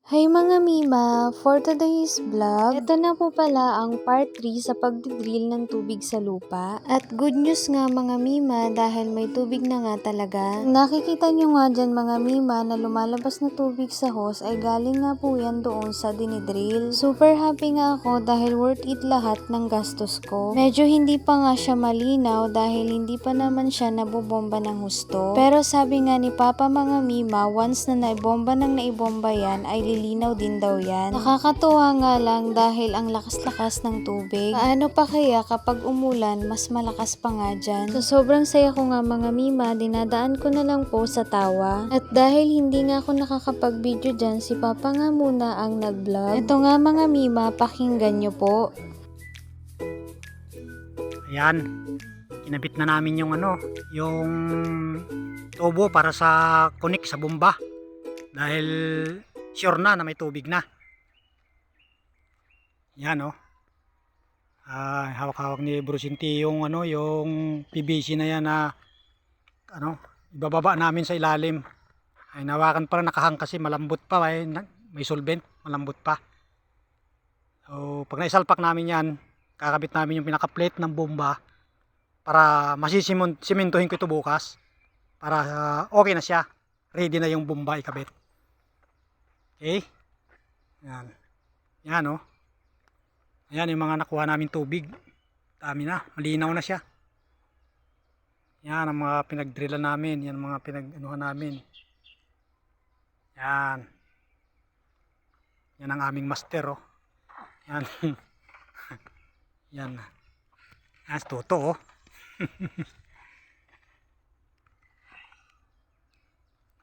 Hi mga Mima! For today's vlog, ito na po pala ang part 3 sa pagdidrill ng tubig sa lupa. At good news nga mga Mima dahil may tubig na nga talaga. Nakikita nyo nga dyan mga Mima na lumalabas na tubig sa hose ay galing nga po yan doon sa dinidrill. Super happy nga ako dahil worth it lahat ng gastos ko. Medyo hindi pa nga siya malinaw dahil hindi pa naman siya nabobomba ng husto. Pero sabi nga ni Papa mga Mima, once na naibomba yan ay lilinaw din daw yan. Nakakatuwa nga lang dahil ang lakas-lakas ng tubig. Paano pa kaya kapag umulan, mas malakas pa nga dyan. So sobrang saya ko nga mga Mima, dinadaan ko na lang po sa tawa. At dahil hindi nga ako nakakapag-video dyan, si Papa nga muna ang nag-vlog. Ito nga mga Mima, pakinggan nyo po. Ayan, kinabit na namin yung yung tubo para sa kunik sa bomba. Dahil sure na may tubig na. Yan hawak-hawak ni Brusinti yung yung PVC na yan na ibababa namin sa ilalim. Ay nawakan pa, nakahang kasi malambot pa, may solvent, malambot pa. So pag naisalpak namin yan, kakabit namin yung pinaka-plate ng bomba para masisimentohin ko ito bukas para okay na siya, ready na yung bomba ikabit. Okay, yan ayan yung mga nakuha namin tubig, dami na, malinaw na siya. Yan ang mga pinagdrillan namin, yan ang mga pinag-anuhan namin. Yan ang aming master yan. Yan toto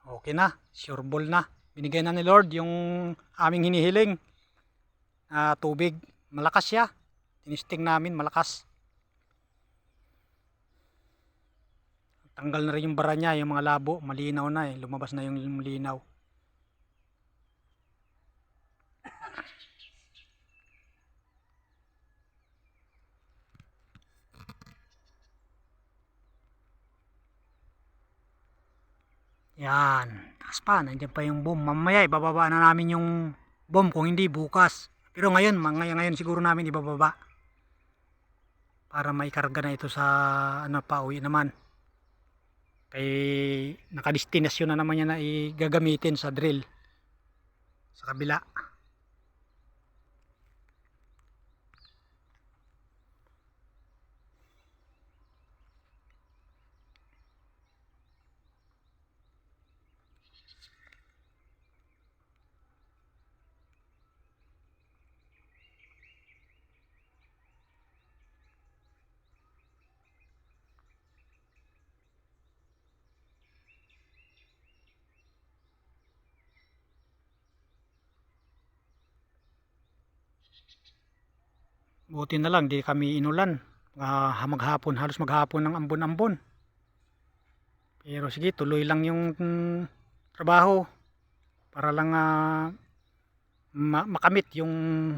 okay na, sure ball na, binigay na ni Lord yung aming hinihiling na tubig. Malakas siya, tinisting namin, malakas. Tanggal na rin yung bara niya, yung mga labo, malinaw na lumabas na yung malinaw. Yan, taas pa, nandiyan pa yung bomb. Mamaya ibababa na namin yung bomb, kung hindi bukas. Pero ngayon siguro namin ibababa para maikarga na ito sa pauwi naman. Kay nakadestinasyon na naman yan na igagamitin sa drill sa kabila. Buti na lang di kami inulan, maghapon, halos maghapon ng ambon-ambon. Pero sige, tuloy lang yung trabaho para lang makamit yung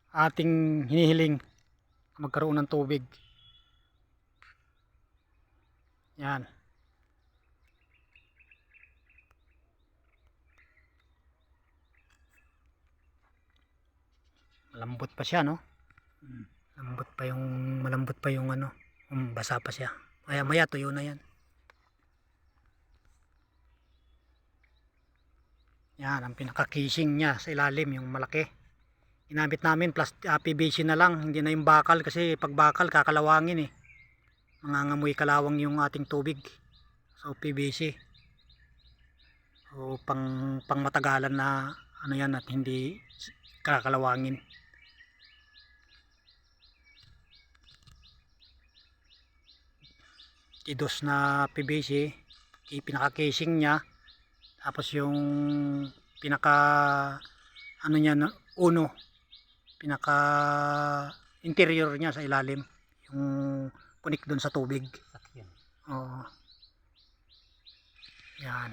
ating hinihiling, magkaroon ng tubig. Yan, malambot pa siya malambot pa yung basa pa siya, maya tuyo na yan. Yan ang pinaka-casing niya sa ilalim, yung malaki. Ginamit namin PVC na lang, hindi na yung bakal, kasi pag bakal kakalawangin mangangamoy kalawang yung ating tubig. So PVC, so pang matagalan na yan at hindi kakalawangin. Idos na PVC, pinaka-casing niya, tapos yung pinaka niya pinaka interior niya sa ilalim, yung connect doon sa tubig. Yan,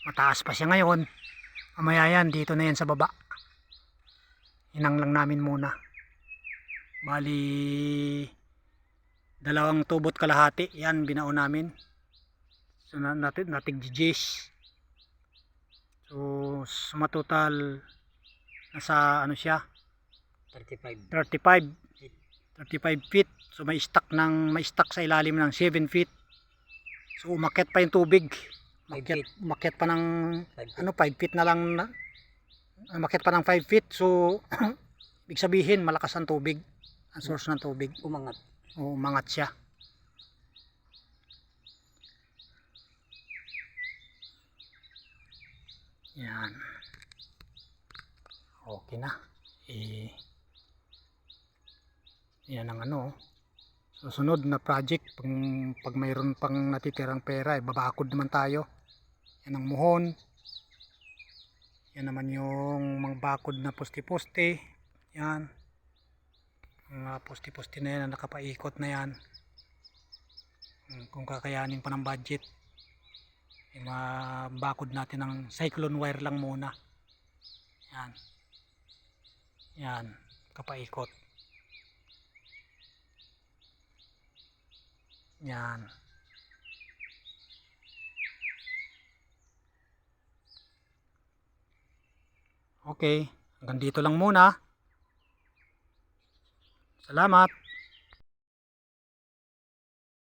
mataas pa siya ngayon, mamaya yan dito na yan sa baba. Inang lang namin muna, bali 2 tubot kalahati yan binaon namin. So natig GGs. So suma total nasa ano siya 35. 35 feet. So may stock sa ilalim ng 7 feet. So umakyat pa yung tubig. 5 feet. Umakyat pa ng 5 feet. ano 5 feet na lang umakyat pa ng 5 feet. So ibig sabihin malakas ang tubig. Ang source ng tubig. Umangat. O umangat siya. Yan. Okay na. Yan ang ano. Susunod na project pag mayroon pang natitirang pera, babakod naman tayo. Yan ang muhon. Yan naman yung mga bakod na poste-poste. Yan. Mga poste-poste na yan na nakapaikot na yan. Kung kakayanin pa ng budget, mabakod natin ng cyclone wire lang muna. Yan. Yan. Kapaikot. Yan. Okay. Hanggang dito lang muna. Salamat.